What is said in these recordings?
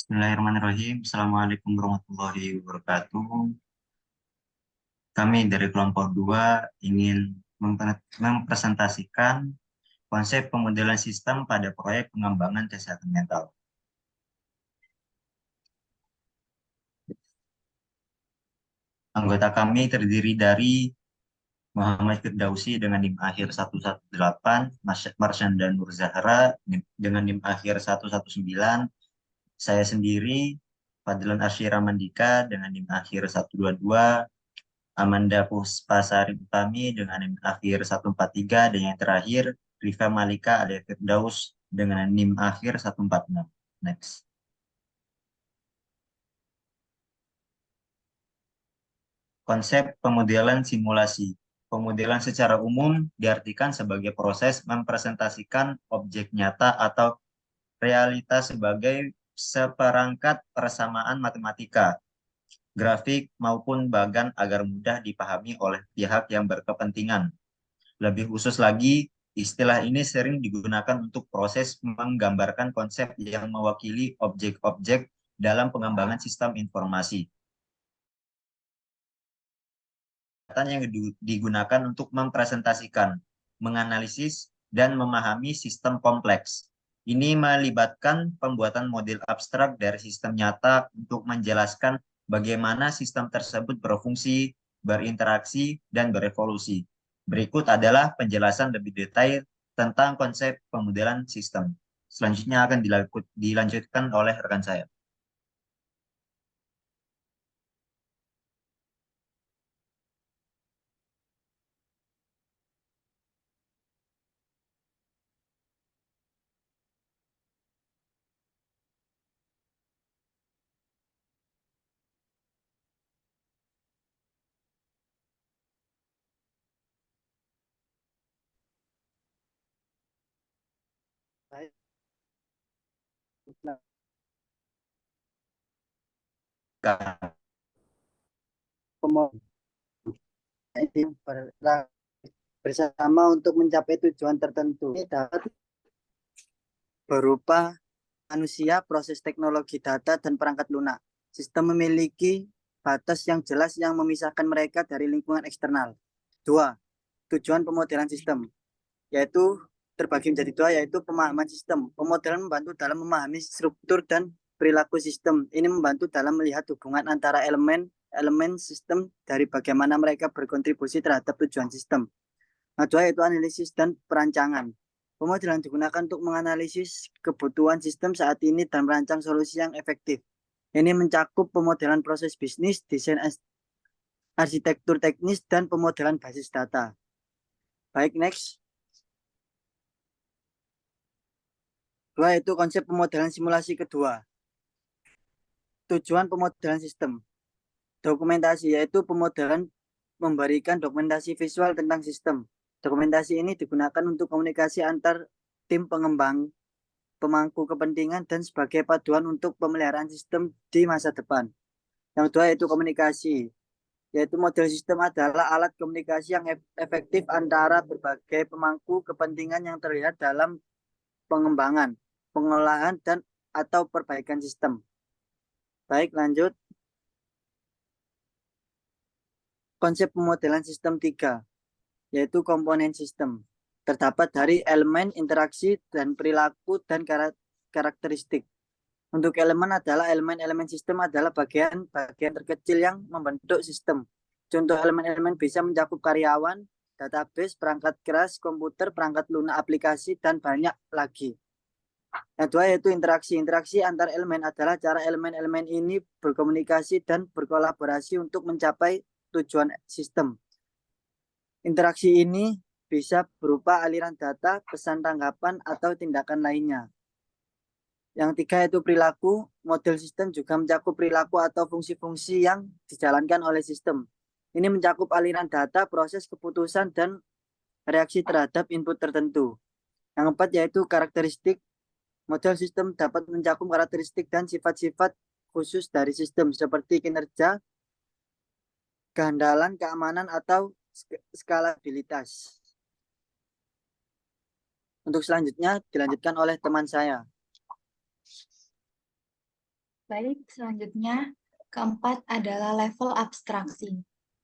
Bismillahirrahmanirrahim. Assalamualaikum warahmatullahi wabarakatuh. Kami dari kelompok 2 ingin mempresentasikan konsep pemodelan sistem pada proyek pengembangan kesehatan mental. Anggota kami terdiri dari Muhammad Firdausi dengan NIM akhir 118, Marsyanda Nur Zahra dengan NIM akhir 119, saya sendiri Fadlan Asyira Mandika dengan NIM akhir 122, Amanda Puspasari Utami dengan NIM akhir 143, dan yang terakhir Rifa Malika alias Firdaus dengan NIM akhir 146. Next. Konsep pemodelan simulasi. Pemodelan secara umum diartikan sebagai proses mempresentasikan objek nyata atau realitas sebagai seperangkat persamaan matematika, grafik maupun bagan agar mudah dipahami oleh pihak yang berkepentingan. Lebih khusus lagi, istilah ini sering digunakan untuk proses menggambarkan konsep yang mewakili objek-objek dalam pengembangan sistem informasi. Yang digunakan untuk mempresentasikan, menganalisis, dan memahami sistem kompleks. Ini melibatkan pembuatan model abstrak dari sistem nyata untuk menjelaskan bagaimana sistem tersebut berfungsi, berinteraksi, dan berevolusi. Berikut adalah penjelasan lebih detail tentang konsep pemodelan sistem. Selanjutnya akan dilanjutkan oleh rekan saya. Baik, bersama untuk mencapai tujuan tertentu. Ini dapat berupa manusia, proses teknologi data, dan perangkat lunak. Sistem memiliki batas yang jelas yang memisahkan mereka dari lingkungan eksternal. 2. Tujuan pemodelan sistem, yaitu terbagi menjadi 2, yaitu pemahaman sistem. Pemodelan membantu dalam memahami struktur dan perilaku sistem. Ini membantu dalam melihat hubungan antara elemen sistem dari bagaimana mereka berkontribusi terhadap tujuan sistem. Kedua yaitu analisis dan perancangan. Pemodelan digunakan untuk menganalisis kebutuhan sistem saat ini dan merancang solusi yang efektif. Ini mencakup pemodelan proses bisnis, desain arsitektur teknis, dan pemodelan basis data. Baik, next. Dua yaitu konsep pemodelan simulasi kedua. Tujuan pemodelan sistem. Dokumentasi yaitu pemodelan memberikan dokumentasi visual tentang sistem. Dokumentasi ini digunakan untuk komunikasi antar tim pengembang, pemangku kepentingan, dan sebagai paduan untuk pemeliharaan sistem di masa depan. Yang kedua yaitu komunikasi, yaitu model sistem adalah alat komunikasi yang efektif antara berbagai pemangku kepentingan yang terlihat dalam pengembangan, pengolahan, dan atau perbaikan sistem. Baik, lanjut. Konsep pemodelan sistem 3, yaitu komponen sistem. Terdapat dari elemen, interaksi, dan perilaku, dan karakteristik. Untuk elemen adalah elemen-elemen sistem adalah bagian terkecil yang membentuk sistem. Contoh elemen-elemen bisa mencakup karyawan, database, perangkat keras, komputer, perangkat lunak aplikasi, dan banyak lagi. Yang kedua yaitu interaksi. Interaksi antar elemen adalah cara elemen-elemen ini berkomunikasi dan berkolaborasi untuk mencapai tujuan sistem. Interaksi ini bisa berupa aliran data, pesan tanggapan, atau tindakan lainnya. Yang tiga yaitu perilaku. Model sistem juga mencakup perilaku atau fungsi-fungsi yang dijalankan oleh sistem. Ini mencakup aliran data, proses keputusan, dan reaksi terhadap input tertentu. Yang keempat yaitu karakteristik. Model sistem dapat mencakup karakteristik dan sifat-sifat khusus dari sistem seperti kinerja, kehandalan, keamanan, atau skalabilitas. Untuk selanjutnya dilanjutkan oleh teman saya. Baik, selanjutnya keempat adalah level abstraksi.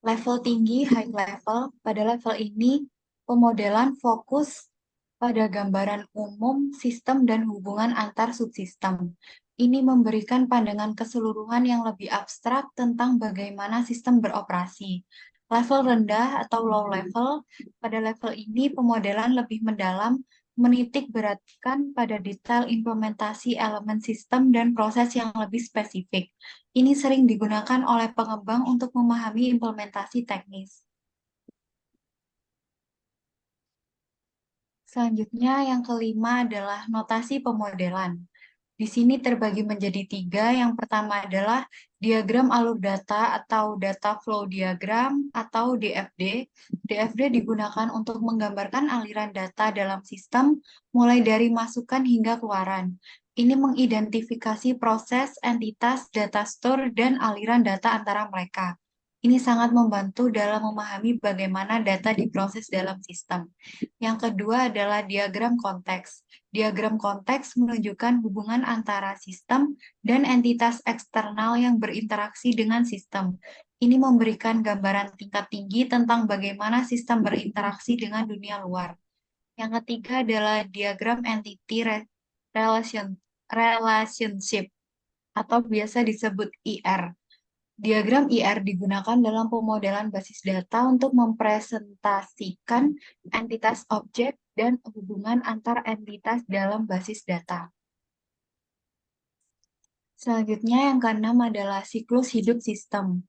Level tinggi, high level. Pada level ini, pemodelan fokus pada gambaran umum sistem dan hubungan antar subsistem. Ini memberikan pandangan keseluruhan yang lebih abstrak tentang bagaimana sistem beroperasi. Level rendah atau low level, pada level ini pemodelan lebih mendalam menitik beratkan pada detail implementasi elemen sistem dan proses yang lebih spesifik. Ini sering digunakan oleh pengembang untuk memahami implementasi teknis. Selanjutnya, yang kelima adalah notasi pemodelan. Di sini terbagi menjadi tiga. Yang pertama adalah diagram alur data atau data flow diagram atau DFD. DFD digunakan untuk menggambarkan aliran data dalam sistem mulai dari masukan hingga keluaran. Ini mengidentifikasi proses, entitas, data store, dan aliran data antara mereka. Ini sangat membantu dalam memahami bagaimana data diproses dalam sistem. Yang kedua adalah diagram konteks. Diagram konteks menunjukkan hubungan antara sistem dan entitas eksternal yang berinteraksi dengan sistem. Ini memberikan gambaran tingkat tinggi tentang bagaimana sistem berinteraksi dengan dunia luar. Yang ketiga adalah diagram entity relationship atau biasa disebut IR. Diagram IR digunakan dalam pemodelan basis data untuk mempresentasikan entitas objek dan hubungan antar entitas dalam basis data. Selanjutnya yang keenam adalah siklus hidup sistem.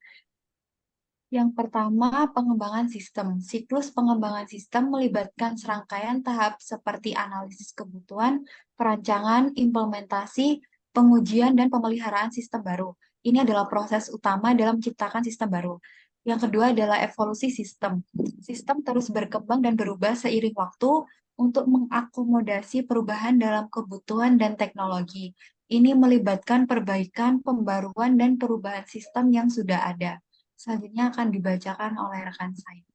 Yang pertama, pengembangan sistem. Siklus pengembangan sistem melibatkan serangkaian tahap seperti analisis kebutuhan, perancangan, implementasi, pengujian, dan pemeliharaan sistem baru. Ini adalah proses utama dalam menciptakan sistem baru. Yang kedua adalah evolusi sistem. Sistem terus berkembang dan berubah seiring waktu untuk mengakomodasi perubahan dalam kebutuhan dan teknologi. Ini melibatkan perbaikan, pembaruan, dan perubahan sistem yang sudah ada. Selanjutnya akan dibacakan oleh rekan saya.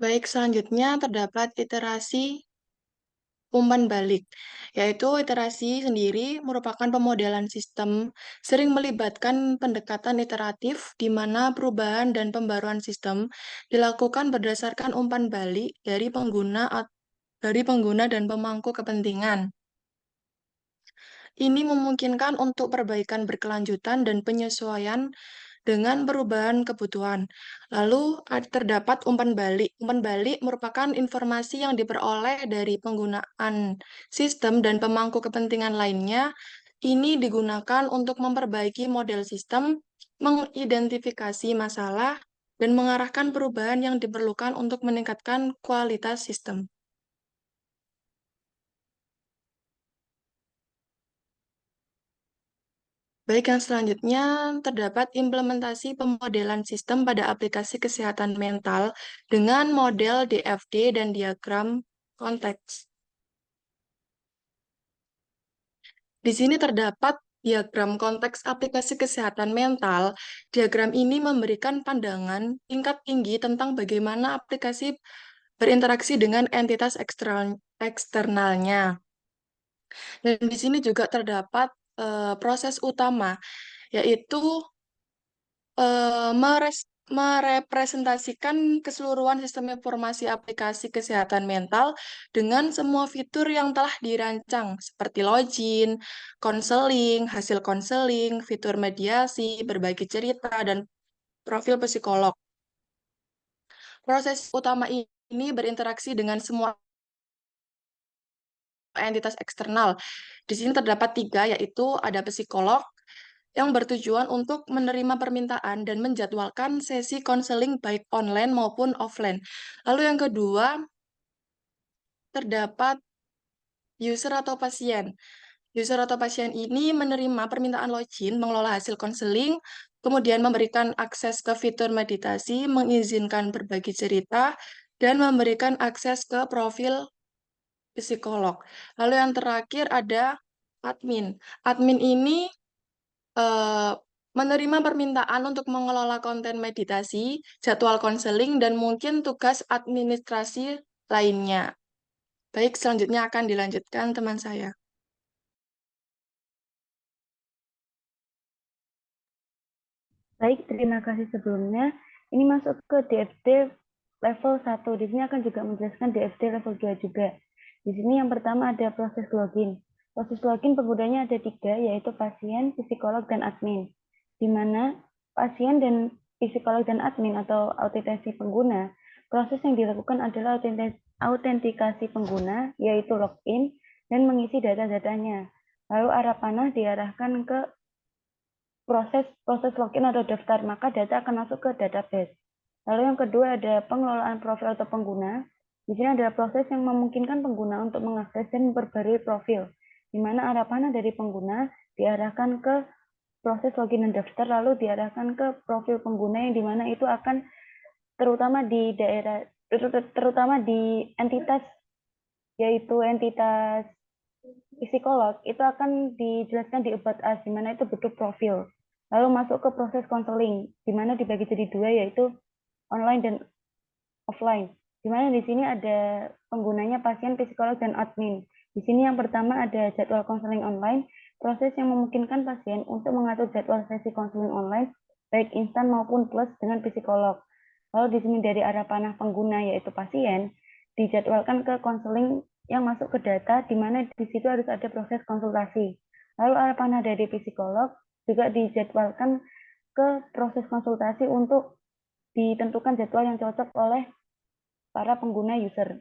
Baik, selanjutnya terdapat iterasi umpan balik, yaitu iterasi sendiri merupakan pemodelan sistem sering melibatkan pendekatan iteratif di mana perubahan dan pembaruan sistem dilakukan berdasarkan umpan balik dari pengguna dan pemangku kepentingan. Ini memungkinkan untuk perbaikan berkelanjutan dan penyesuaian dengan perubahan kebutuhan. Lalu terdapat umpan balik. Umpan balik merupakan informasi yang diperoleh dari penggunaan sistem dan pemangku kepentingan lainnya. Ini digunakan untuk memperbaiki model sistem, mengidentifikasi masalah, dan mengarahkan perubahan yang diperlukan untuk meningkatkan kualitas sistem. Baik, yang selanjutnya terdapat implementasi pemodelan sistem pada aplikasi kesehatan mental dengan model DFD dan diagram konteks. Di sini terdapat diagram konteks aplikasi kesehatan mental. Diagram ini memberikan pandangan tingkat tinggi tentang bagaimana aplikasi berinteraksi dengan entitas eksternalnya. Dan di sini juga terdapat proses utama, yaitu merepresentasikan keseluruhan sistem informasi aplikasi kesehatan mental dengan semua fitur yang telah dirancang, seperti login, konseling, hasil konseling, fitur mediasi, berbagi cerita, dan profil psikolog. Proses utama ini berinteraksi dengan semua entitas eksternal. Di sini terdapat tiga, yaitu ada psikolog, yang bertujuan untuk menerima permintaan dan menjadwalkan sesi konseling baik online maupun offline. Lalu yang kedua, terdapat user atau pasien. User atau pasien ini menerima permintaan login, mengelola hasil konseling, kemudian memberikan akses ke fitur meditasi, mengizinkan berbagi cerita, dan memberikan akses ke profil psikolog. Lalu yang terakhir ada admin. Admin ini menerima permintaan untuk mengelola konten meditasi, jadwal konseling, dan mungkin tugas administrasi lainnya. Baik, selanjutnya akan dilanjutkan teman saya. Baik, terima kasih sebelumnya. Ini masuk ke DFD level 1. Di sini akan juga menjelaskan DFD level 2 juga. Di sini yang pertama ada proses login. Proses login penggunanya ada 3, yaitu pasien, psikolog, dan admin. Di mana pasien dan psikolog dan admin atau autentikasi pengguna, proses yang dilakukan adalah autentikasi pengguna, yaitu login, dan mengisi data-datanya. Lalu arah panah diarahkan ke proses login atau daftar, maka data akan masuk ke database. Lalu yang kedua ada pengelolaan profil atau pengguna. Di sini adalah proses yang memungkinkan pengguna untuk mengakses dan memperbarui profil, di mana arah panah dari pengguna diarahkan ke proses login dan daftar, lalu diarahkan ke profil pengguna yang dimana itu akan terutama di daerah, terutama di entitas, yaitu entitas psikolog, itu akan dijelaskan di About Us, di mana itu bentuk profil. Lalu masuk ke proses konseling, di mana dibagi jadi 2, yaitu online dan offline. Di mana di sini ada penggunanya pasien, psikolog, dan admin. Di sini yang pertama ada jadwal konseling online, proses yang memungkinkan pasien untuk mengatur jadwal sesi konseling online, baik instan maupun plus dengan psikolog. Lalu di sini dari arah panah pengguna, yaitu pasien, dijadwalkan ke konseling yang masuk ke data, di mana di situ harus ada proses konsultasi. Lalu arah panah dari psikolog juga dijadwalkan ke proses konsultasi untuk ditentukan jadwal yang cocok oleh para pengguna user.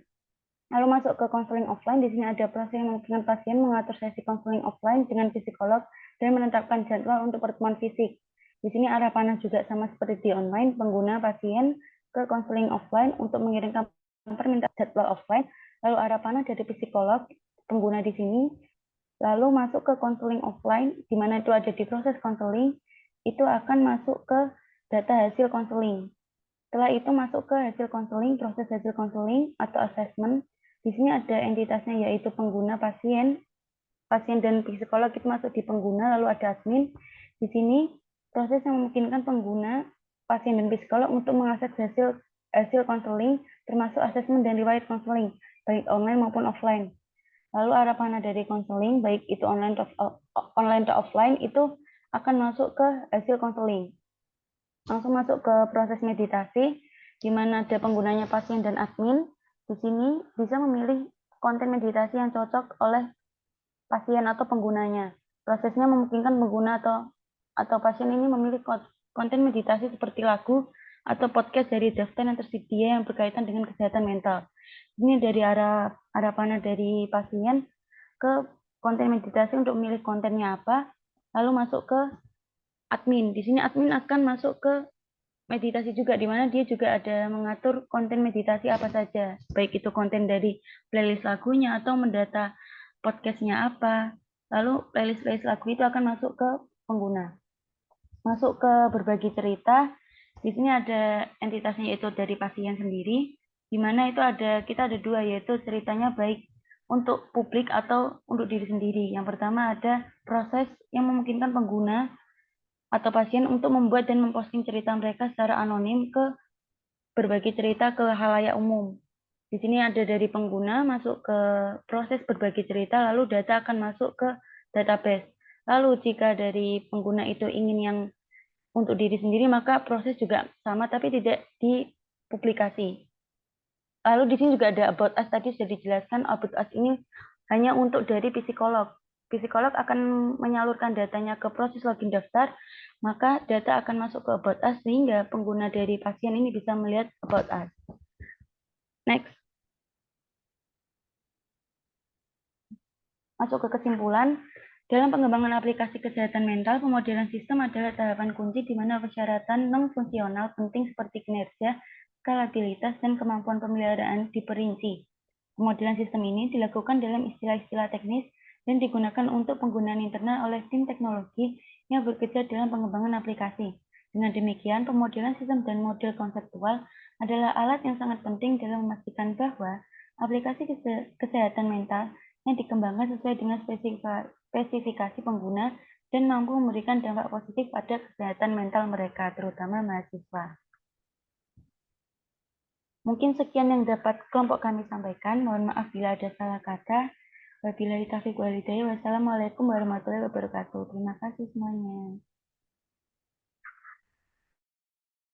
Lalu masuk ke konseling offline, di sini ada proses yang memungkinkan pasien mengatur sesi konseling offline dengan psikolog dan menetapkan jadwal untuk pertemuan fisik. Di sini arah panah juga sama seperti di online, pengguna pasien ke konseling offline untuk mengirimkan permintaan jadwal offline, lalu arah panah dari psikolog, pengguna di sini, lalu masuk ke konseling offline, di mana itu ada di proses konseling, itu akan masuk ke data hasil konseling. Setelah itu masuk ke hasil konseling, proses hasil konseling atau assessment. Di sini ada entitasnya yaitu pengguna, pasien dan psikolog itu masuk di pengguna, lalu ada admin. Di sini proses yang memungkinkan pengguna, pasien dan psikolog untuk mengakses hasil konseling termasuk assessment dan riwayat konseling, baik online maupun offline. Lalu arah panah dari konseling, baik itu online atau offline, itu akan masuk ke hasil konseling. Langsung masuk ke proses meditasi, di mana ada penggunanya pasien dan admin. Di sini bisa memilih konten meditasi yang cocok oleh pasien atau penggunanya. Prosesnya memungkinkan pengguna atau pasien ini memilih konten meditasi seperti lagu atau podcast dari daftar yang tersedia yang berkaitan dengan kesehatan mental. Ini dari arah panah dari pasien ke konten meditasi untuk memilih kontennya apa, lalu masuk ke admin. Di sini admin akan masuk ke meditasi juga, di mana dia juga ada mengatur konten meditasi apa saja, baik itu konten dari playlist lagunya atau mendata podcastnya apa. Lalu playlist lagu itu akan masuk ke pengguna. Masuk ke berbagi cerita, di sini ada entitasnya yaitu dari pasien sendiri, di mana itu kita ada 2, yaitu ceritanya baik untuk publik atau untuk diri sendiri. Yang pertama ada proses yang memungkinkan pengguna atau pasien untuk membuat dan memposting cerita mereka secara anonim ke berbagi cerita ke halayak umum. Di sini ada dari pengguna masuk ke proses berbagi cerita, lalu data akan masuk ke database. Lalu jika dari pengguna itu ingin yang untuk diri sendiri, maka proses juga sama tapi tidak dipublikasi. Lalu di sini juga ada About Us, tadi sudah dijelaskan. About Us ini hanya untuk dari psikolog. Psikolog akan menyalurkan datanya ke proses login daftar, maka data akan masuk ke About Us sehingga pengguna dari pasien ini bisa melihat About Us. Next. Masuk ke kesimpulan. Dalam pengembangan aplikasi kesehatan mental, pemodelan sistem adalah tahapan kunci di mana persyaratan non-fungsional penting seperti kinerja, skalabilitas, dan kemampuan pemeliharaan diperinci. Pemodelan sistem ini dilakukan dalam istilah-istilah teknis dan digunakan untuk penggunaan internal oleh tim teknologi yang bekerja dalam pengembangan aplikasi. Dengan demikian, pemodelan sistem dan model konseptual adalah alat yang sangat penting dalam memastikan bahwa aplikasi kesehatan mental yang dikembangkan sesuai dengan spesifikasi pengguna dan mampu memberikan dampak positif pada kesehatan mental mereka, terutama mahasiswa. Mungkin sekian yang dapat kelompok kami sampaikan. Mohon maaf bila ada salah kata. Wabillahi taufiq wal hidayah. Wassalamualaikum warahmatullahi wabarakatuh. Terima kasih semuanya.